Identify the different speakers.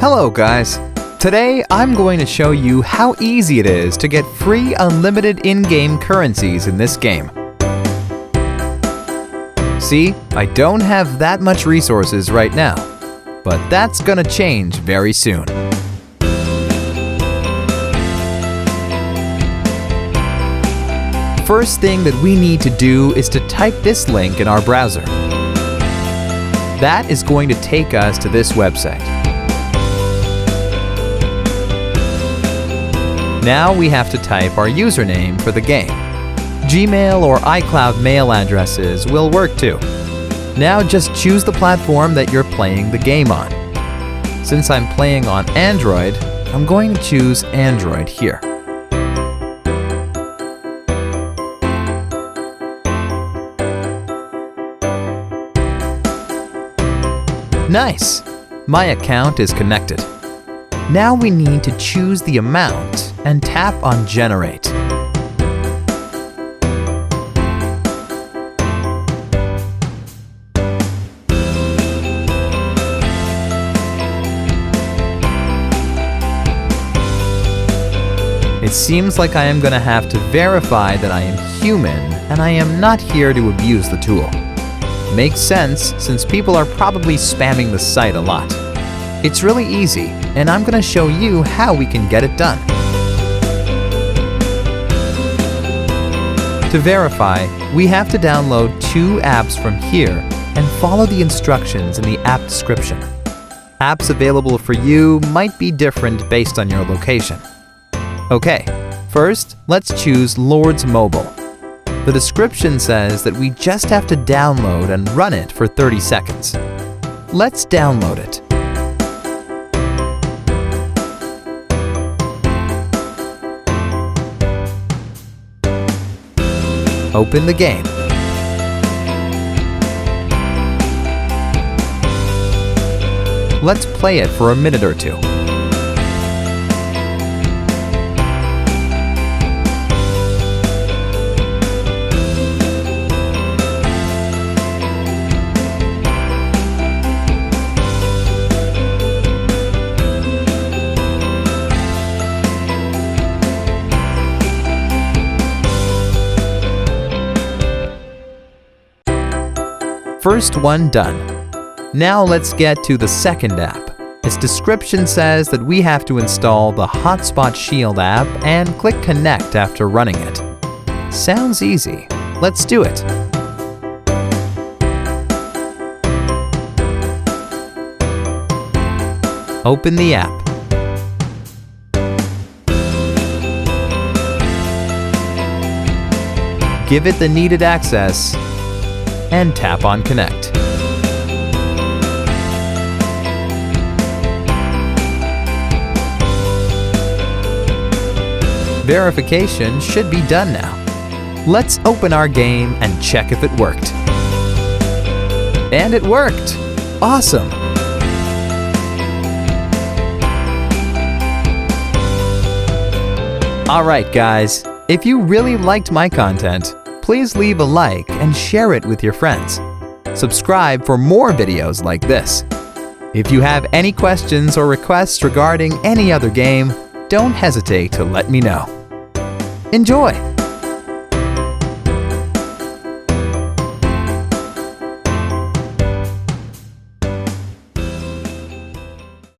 Speaker 1: Hello guys! Today I'm going to show you how easy it is to get free unlimited in-game currencies in this game. See, I don't have that much resources right now, but that's gonna change very soon. First thing that we need to do is to type this link in our browser. That is going to take us to this website. Now we have to type our username for the game. Gmail or iCloud mail addresses will work too. Now just choose the platform that you're playing the game on. Since I'm playing on Android, I'm going to choose Android here. Nice! My account is connected. Now we need to choose the amount and tap on Generate. It seems like I am going to have to verify that I am human and I am not here to abuse the tool. Makes sense since people are probably spamming the site a lot. It's really easy, and I'm going to show you how we can get it done. To verify, we have to download 2 apps from here and follow the instructions in the app description. Apps available for you might be different based on your location. Okay, first, let's choose Lords Mobile. The description says that we just have to download and run it for 30 seconds. Let's download it. Open the game. Let's play it for a minute or two. First one done. Now let's get to the second app. Its description says that we have to install the Hotspot Shield app and click Connect after running it. Sounds easy. Let's do it. Open the app. Give it the needed access and tap on Connect. Verification should be done now. Let's open our game and check if it worked. And it worked! Awesome! Alright guys, if you really liked my content, please leave a like and share it with your friends. Subscribe for more videos like this. If you have any questions or requests regarding any other game, don't hesitate to let me know. Enjoy!